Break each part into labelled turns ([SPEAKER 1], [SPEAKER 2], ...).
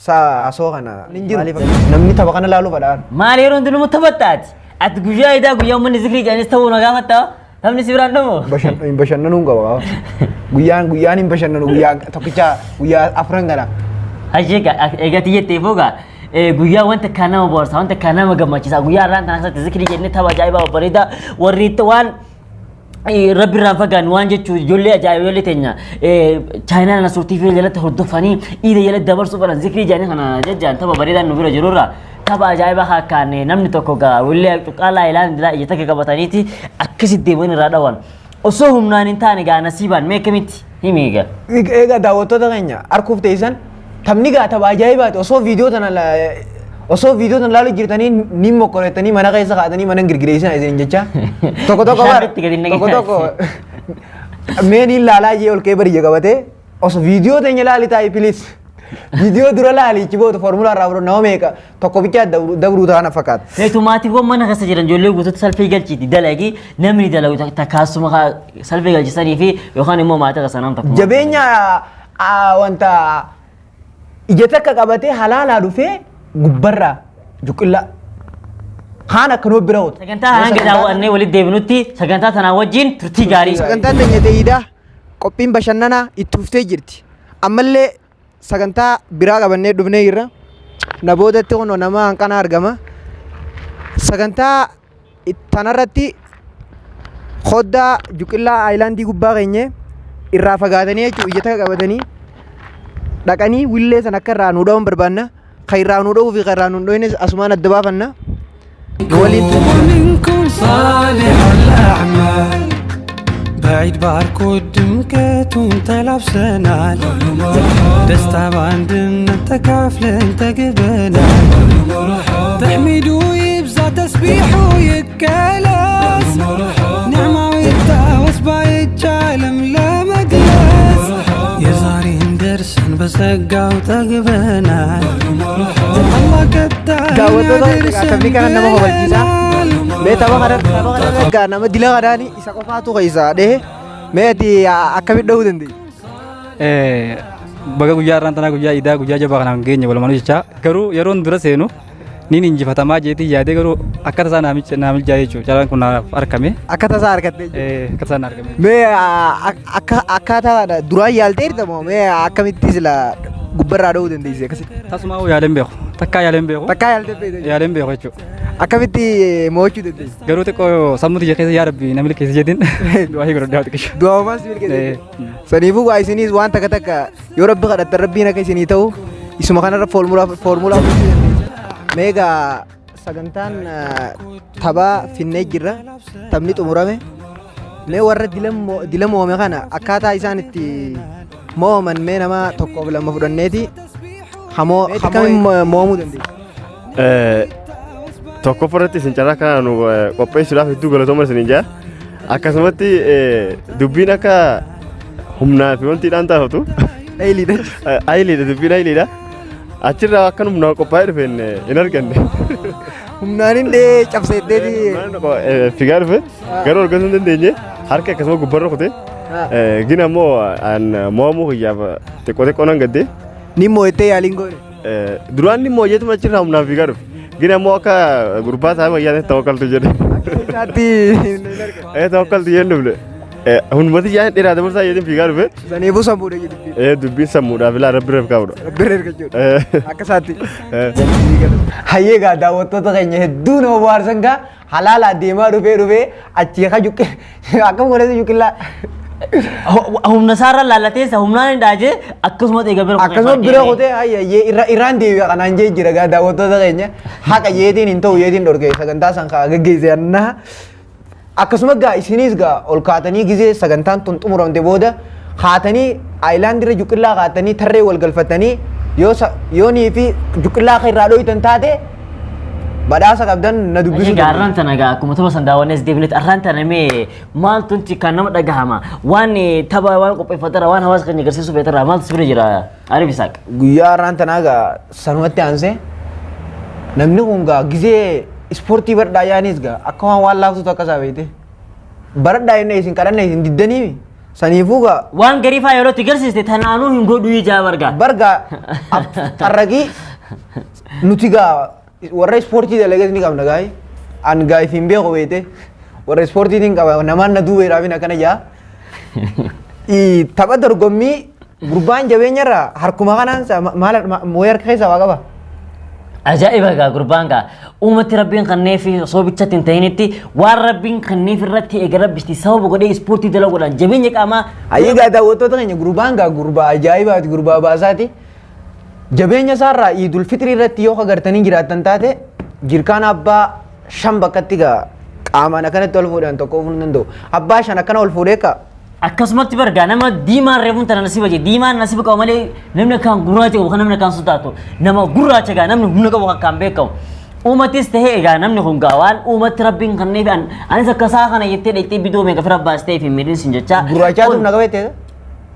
[SPEAKER 1] asoo kana namni tapha kana laalu fadhaan
[SPEAKER 2] maal yeroo hundinuu taphattaati ati guyyaa idaa guyyaa uummanni zikrii jedhanis ta'uu na gaafatta namni si biraan dhamoo
[SPEAKER 1] bashannanuu qaba guyyaan hin bashannanu guyyaa tokkicha guyyaa afran kana
[SPEAKER 2] hajjega eegati jettee foga guyyaa wanta kana nama boorsa wanta kana nama gammachiisa guyyaa irraan kana keessatti zikrii jennee tapha ajaa'ibaa bareeda warri waan rabbi irraan fagaan waan jechuun ijoollee ajaa'ibaa teenya chaayinaa na suurtii fi jalatti hordofanii iida jalatti dabarsuu baran zikrii jedhanii kana jejjaan tapha bareedaan nu bira jirurra tapha ajaa'ibaa hakkaan namni tokko gaa wallee cuqqaalaa ilaan dira ija takka qabataniiti akkasitti deeman irraa dhawan osoo humnaan hin taane gaa nasiibaan mee akkamitti himi egaa
[SPEAKER 1] egaa daawwattoota keenya arguuf teessan taphni gaa tapha ajaa'ibaati osoo viidiyoo tana laalu jirtanii ni mokkorettanii mana keessa kaatanii mana girgireessan isin jecha tokko tokko mee ni laalaa jee ol kee bariyya qabatee osoo viidiyoo teenya laali taa'e pilis viidiyoo dura laali ichi booda foormulaa irraa fudhu nama meeqa tokko bichaa dabruu ta'an fakkaata.
[SPEAKER 2] Tumaatiiwwan mana keessa jiran ijoollee guutuutti salphii galchiiti dalagi namni dalagu takkaasuma salphii galchisanii fi yookaan immoo maatii kasanaan tokko.
[SPEAKER 1] Jabeenya wanta ija takka qabatee halaalaa dhufee gubbarraa juqilla haan akkanuma bira oota.
[SPEAKER 2] Sagantaa hanga daawwannee walitti deebinutti sagantaa tanaa wajjin turtii gaarii.
[SPEAKER 1] Sagantaan teenya ta'eedha qophiin bashannanaa itti uftee jirti ammallee sagantaa biraa qabannee dhufnee irra na boodatti kun nama hanqana argama sagantaa tanarratti hoddaa juqillaa aayilaandii gubbaa keenye irraa fagaatanii jechuun ija takka qabatanii dhaqanii willee san akka irraa nuu dha'uun barbaanna kan irraa nuu dha'uu fi kan irraa nuu dha'uunis asumaan adda baafanna
[SPEAKER 3] بعيد باركو دمكتون تلعب سنال دستا باندنا تكافلن تقبنا تحميدو يبزع تسبيحو يتكالاس نعمة ويتاوس بايد جالم لا مقلاس يزارين درسن بسقاو تقبنا الله كتانا درسن Beta baka nama dila kadani isa qofa tu kaisa deh meti akkamit dahu dendi
[SPEAKER 4] baga guyyaa rantana guyyaa ida guyyaa jaba kana ngenya wala manu jecha garu yeron dura seenu nin injifatama jeeti yaade garu akkata sana namil jaye chu jalan kun arkame
[SPEAKER 1] akkata sa arkatte
[SPEAKER 4] akkata sana arkame
[SPEAKER 1] me akkata dura yalte irtamo me akkamitti sila gubbarra dahu dendi se kasi
[SPEAKER 4] tasuma yalen beko takka yalen beko jechu
[SPEAKER 1] akkamitti mo'achuu dandeessi.
[SPEAKER 4] Garuu xiqqoo sammuu tiyya keessa yaa rabbi namni keessa jedhin du'aa hii godhadhaa xiqqishu.
[SPEAKER 1] Du'aa maas mirga. Saniifuu waa isinis waan takka takka yoo rabbi kadhattan rabbiin akka isinii ta'u isuma kanarra foormulaa meegaa sagantaan taphaa finnee jirra taphni xumurame mee warra dila mo'ame kana akkaataa isaan itti mo'aman mee nama tokkoof lama fudhanneeti hamoo mo'amuu dandeessi.
[SPEAKER 5] Tokko furratti isin carraa kana nu qopheessuudhaaf hedduu galatooma isin jaa akkasumatti dubbiin akka humnaa fi wantiidhaan taasisu ayiliidha dubbiin ayiliidha achirraa akka humnaa qophaa'ee dhufeen hin arganne
[SPEAKER 1] humnaan hin cabseetteeti
[SPEAKER 5] figaa dhufe garuu argachuu hin dandeenye harka akkasuma gubbarra kute gina immoo mo'amuu hiyyaaf xiqqoo nan gaddee
[SPEAKER 1] ni mo'ettee yaaliin goone
[SPEAKER 5] duraan ni mo'eetuma achirraa humnaan figaa dhufe gina immoo akka gurbaa isaa wayyaa tawakkaltu jedhe tawakkaltu jedhe dhufne hundumatti yaa dheeraa dabarsaa jedhin fiigaa dhufe
[SPEAKER 1] saniifuu sammuudha jedhi
[SPEAKER 5] dubbiin sammuudhaaf ilaa rabbi reef kaa'udha
[SPEAKER 1] rabbi reef jechuudha akka isaatti hayyee gaa daawwattoota keenya hedduu nama bohaarsan gaa halaala deemaa dhufee achii akka juqqe akkam godhate juqqillaa
[SPEAKER 2] humna saarra lallateessa humnaan hin dhaaje akkasuma eega bira
[SPEAKER 1] akkasuma bira kutee hayyee irraan deebi'a kanaan jee jira gaa daawwattoota keenya haqa yeetiin hin ta'u yeetiin dhorkee sagantaa san kaa geggeesse annaa akkasuma gaa isinis gaa ol kaatanii gizee sagantaan tun xumuramte booda kaatanii aayilaandirra juqqillaa kaatanii tarree wal galfatanii yoonii fi juqqillaa kan irraa dho'itan taate badhaasa qabdan na dubbisu
[SPEAKER 2] gaarran tana gaa akkuma tapha san daawwannees deebineet arraan tana mee maaltunti kan nama dhagahama waan tapha waan qopheeffatara waan hawaasa keenya agarsiisuu feetarraa maaltu sibira jira Arif Isaaq
[SPEAKER 1] guyyaa arraan tanaa gaa sanumatti aansee namni kun gaa gizee ispoortii baradhaa yaanis gaa akka waan laaftutu akka isaa beekte baradhaa inni isin kadhanne isin diddanii saniifuuga
[SPEAKER 2] waan garii faa yeroo itti garsiiste tanaanuu hin godhu ijaa bargaa.
[SPEAKER 1] barga arragi nuti gaa warra ispoortii dalagas ni qabna gaay an gaay fin beeko beete warra ispoortii tin qaba namaan na duube raafin akkana jaa tapha dorgommii gurbaan jabeenya irraa harkuma kanaan maal mooyar keessa waa qaba.
[SPEAKER 2] Ajaa'iba gaa gurbaan gaa uumatti rabbiin kannee fi osoo bichatti hin ta'initti waan rabbiin kannee fi irratti eega rabbisti sababa godhee ispoortii dalaguudhaan jabeenya qaamaa.
[SPEAKER 1] Ayyii gaa daawwattoota keenya gurbaan gaa gurbaa ajaa'ibaati gurbaa baasaati. Jabeenya isaarraa Iidul Fitrii irratti yoo agartanii jiraattan taate jirkaan abbaa 5 bakkatti gaa qaamaan akkanatti ol fuudhan tokko ofuu hin danda'u. Abbaa 5 akkana ol fuudhee ka.
[SPEAKER 2] Akkasumatti bargaa nama diimaan reefuun tana nasiba jee diimaan nasiba qabu malee namni kan gurraacha qabu kan namni kan sodaatu nama gurraacha gaa namni humna qabu kan beekamu. Uummatis tahee egaa namni kun gaa waan uummatti rabbiin kannee fi anis akka isaa kana jettee dheettee bidoo meeqa fira baastee fi miidhinsin jechaa.
[SPEAKER 1] Gurraachaatu na qabeete.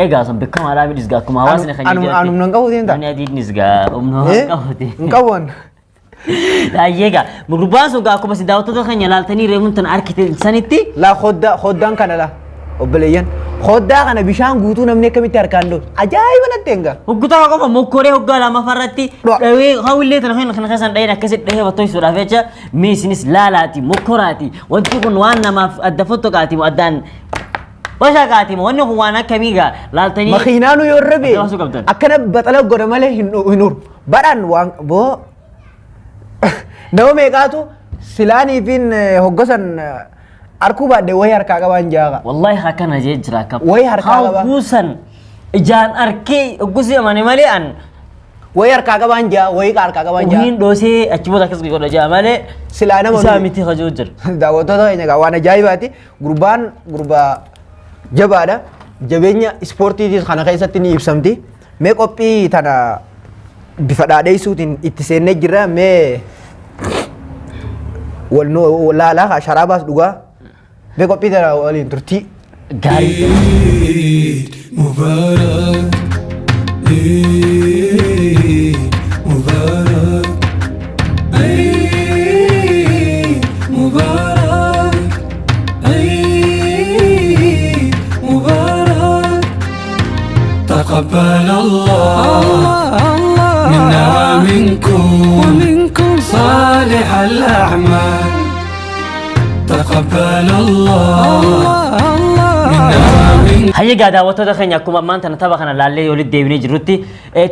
[SPEAKER 2] Egaa san beekamaadhaa midhis gaa akkuma hawaasni kan
[SPEAKER 1] jedhu. Anumna hin qabu deemta.
[SPEAKER 2] Ani adiinis gaa humna hin qabuti.
[SPEAKER 1] Hin qabuun.
[SPEAKER 2] Egaa gurbaan sun gaa akkuma si daawwattoota keenya laaltanii reefuun tana arkite sanitti.
[SPEAKER 1] Laa hoddaan kana laa obboleeyyan. Hoddaa kana bishaan guutuu namni akkamitti harkaan dhooftu ajaa'iba natti enga.
[SPEAKER 2] Hoggutaa qofa mokkoree hoggaa lama farratti dhawee hawillee tana kan keessan dhaheen akkasitti dhahee battoisuudhaaf jecha miisinis laalaati mokkoraati wanti kun waan namaaf adda fottoqaati addaan bashaqaati wanni kun waan akkamii gaa laaltanii.
[SPEAKER 1] Makiinaanu yoo rabe akkana baxala godha malee hin uru badhaan waan boo nama meeqaatu silaanii fi hoggosan Arku baadde way harkaa qaban jaaga.
[SPEAKER 2] Wallahi hakana jee jira kap.
[SPEAKER 1] Way harkaa qaba.
[SPEAKER 2] Guusan ijaan arkee gusi amane malee an.
[SPEAKER 1] Way harkaa qaban jaa way harkaa qaban jaa.
[SPEAKER 2] Uhiin dhoosee achi booda akkas godha jaa malee.
[SPEAKER 1] Silaa nama
[SPEAKER 2] isaa miti hajuu jira.
[SPEAKER 1] Daawwattoota keenya gaa waan ajaa'ibaati. Gurbaa jabaadha. Jabeenya ispoortiitis kana keessatti ni ibsamti. Mee qophii tana bifa dhaadheessuutiin itti seennee jirra. Mee wal laalaa sharaabaas dhugaa. Mee qophii tana waliin turtii
[SPEAKER 2] gaarii.
[SPEAKER 3] Eid Mubarak, Eid Mubarak, Eid Mubarak, Eid Mubarak. تقبل الله منا ومنكم صالح الأعمال. تقبل الله
[SPEAKER 2] هيا قاعد وتودا خنيا كم ما أنت نتابع خنا لالي يولد ديفني جروتي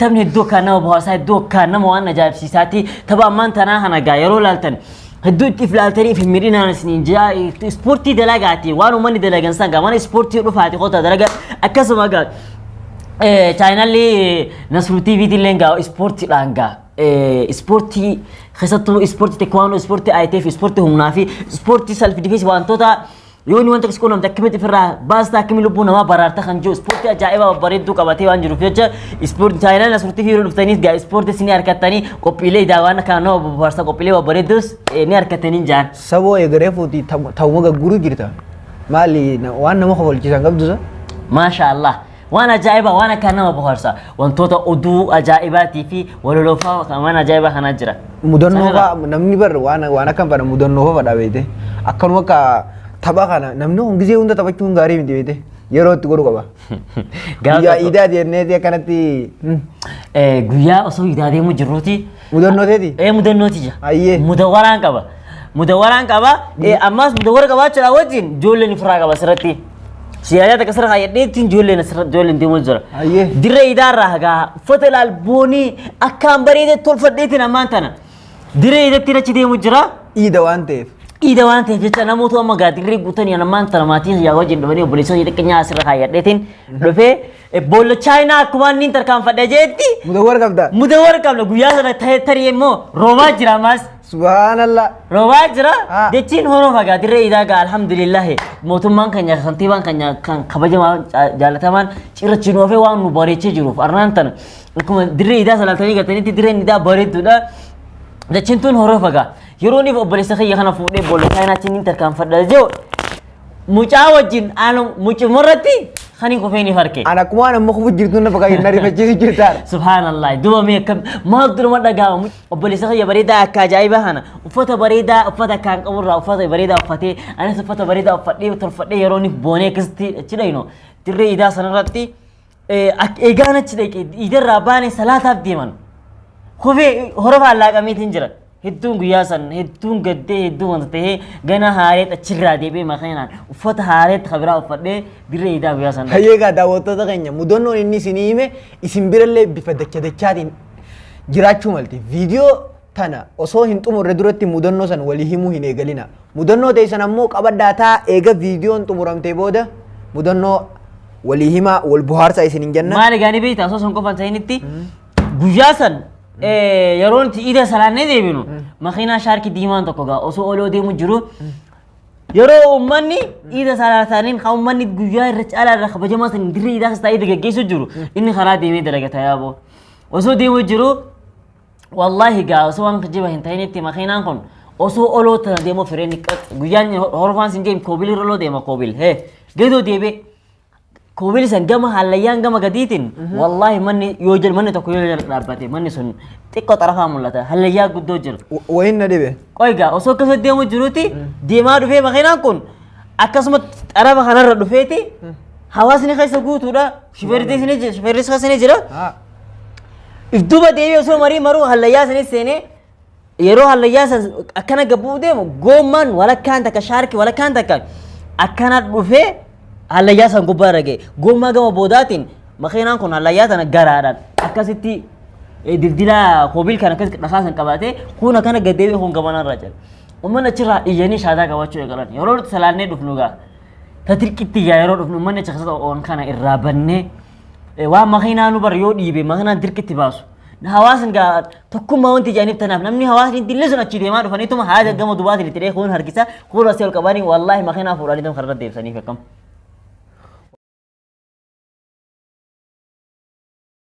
[SPEAKER 2] تبني الدو كنا وبهاسا الدو كنا موانا جايب سيساتي تبع ما أنت أنا هنا جايرو لالتن الدو تفلالتني في مدينة سنين جاي سبورتي دلاجاتي وانو ماني دلاجان سانجا ماني سبورتي رفعتي خطة دلاجة أكاسو ما قال channel Nasru TV dilenga sport langa sporti khasatu sport taekwondo sport ITF sport humnafi sport self defense wantota yoni wanta kiskona mtakimit firra basta kimilu buna ma bararta khanjo sport ajaiba bareedu qabate waan jiru fecha sport channel Nasru TV ruftani ga sport sini arkatani kopile dawana kano barsa kopile bareedus ni arkatani jan
[SPEAKER 1] sabo egre futi tawga guru jirta mali waan nama khawalchisan qabdusa
[SPEAKER 2] masha Allah وانا جايبه وانا كان ما بخرسا وانتوتا ادو اجائباتي في ولولوفا كمان اجائبه خنا جرا
[SPEAKER 1] مدنوفا نمني بر وانا كان بنا مدنوفا فدا بيته اكن وكا تباخنا نمنو غزي هوندا تبچون غاري مدي بيته يرو تغرو غبا يا ايدا دي نيدي كانتي
[SPEAKER 2] غيا اسو ايدا دي مجروتي
[SPEAKER 1] مدنوتي دي
[SPEAKER 2] مدنوتي جا
[SPEAKER 1] اييه
[SPEAKER 2] مدوران كبا اماس مدور كبا چلا وجين جولني فراغا بسرتي سيادة كسر خايدين جولين جولين ديمون زر دري إدارة هجا فتل البوني أكام بريدة طول فديتنا ما أنتنا دري إذا تيرا كذي مجرا إذا وانت جت أنا موتوا ما قاعد تقري بوتني أنا ما أنتنا ما تيجي جاوا جند بني وبليسون يدك كنيا أسر خايدين لفه بول تشاينا كمان نين تركام فدجتي مدور كم لو غيا سر تري مو روما جراماس
[SPEAKER 1] سبحان الله
[SPEAKER 2] روما جرا دچين هورو فغا دري إذا قال الحمد لله موتوا ما كنيا خنتيبان كنيا كان خبجة ما جالتمان شيرة چينو في وان مباريتشي جروف أرنانتن لكم دري إذا سلالتني كتني تدري إذا باريتو ده دچين تون هورو فغا يروني بوليس خي يخنا فودي بول كاينا چنين تركام فدجو مچاوجين أنا مچمرتي خاني كوفيني فرقي
[SPEAKER 1] أنا كمان مخبوط جرتونا فكاي ناري فجيسي جرتار
[SPEAKER 2] سبحان الله دوما ميكم ما أقدر ما دعاهم وبوليس خي بريدا كجايبه هنا وفتا بريدا وفتا كان أمور وفتا بريدا وفتي أنا سفتا بريدا وفتي وترفتي يروني بوني كستي كذا ينو dirree idaa sanarratti eegaan achi dhaqee idarraa baane salaataaf deeman kofee horofa allaaqameetiin jira hedduun guyyaa san hedduun gaddee hedduun wanta tahee gana haareet achirraa deebee makiinaan uffata haareet kabiraa uffadhee dirree idaa guyyaa san
[SPEAKER 1] Hayyeegaa daawwattoota keenya mudannoon inni isinii hime isin birallee bifa dachaatiin jiraachuu malte. Viidiyoo tana osoo hin xumurre duratti mudannoo san walii himuu hin eegalina. Mudannoo teessan ammoo qabaddaa taa eega viidiyoon xumuramtee booda mudannoo walii himaa wal bohaarsaa isin hin jenna.
[SPEAKER 2] maali gaanii beektaa osoo son qofan ta'initti guyyaa san yeroo nuti iida salaannee deebinu makiinaa shaarkii diimaan tokko gaa osoo oloo deemu jiru yeroo ummanni iida salaataniin kan ummanni guyyaa irra caalaa irra kabajamaa san dirree iidaa kastaa iida geggeessu jiru inni karaa deemee dalagata yaaboo osoo deemu jiru wallahi gaa osoo waan kijiba hin ta'initti makiinaan kun osoo oloo tana deemu fireen guyyaan horofaan sin deemu koobil irra oloo deema koobil gedoo deebee koobil san gama hallayyaan gama gadiitiin wallahi manni yoo jira manni tokko yoo jira dhaabbate manni sun xiqqoo xarafaa mul'ata hallayyaa guddoo jira
[SPEAKER 1] Wayin na dhibe.
[SPEAKER 2] qoygaa osoo akkasuma deemu jirutti deemaa dhufee makiinaan kun akkasuma xarafa kanarra dhufeeti hawaasni keessa guutuudha shifeerris keessa ni jira ifduuba deebi'ee osoo marii maruu hallayyaa sanis seenee yeroo hallayyaa san akkana gabbuu deemu goommaan walakkaan takka shaarkii walakkaan takka akkana dhufee hallayyaa san gubbaa ragee goommaa gama boodaatiin makiinaan kun hallayyaa tana garaadhaan akkasitti dildila koobil kan akkas dhakaa san qabaatee kun akkana gaddeebi'ee kun gamanaan irraa jira ummanni achirraa iyyanii shaadaa qabachuu eegalan yeroo salaannee dhufnu gaa tatirqitti gaa yeroo dhufnu ummanni achi keessatti oon kana irraa bannee waan makiinaa nu bar yoo dhiibe makiinaan dirqitti baasu hawaasni gaa tokkummaa wanti jedhaniif tanaaf namni hawaasni dilli sun achi deemaa dhufaniituma haada gama dubaatiin itti dhee kun harkisa kun asii ol qabanii wallaahi makiinaa fuudhanii tam karra deebisaniif akkam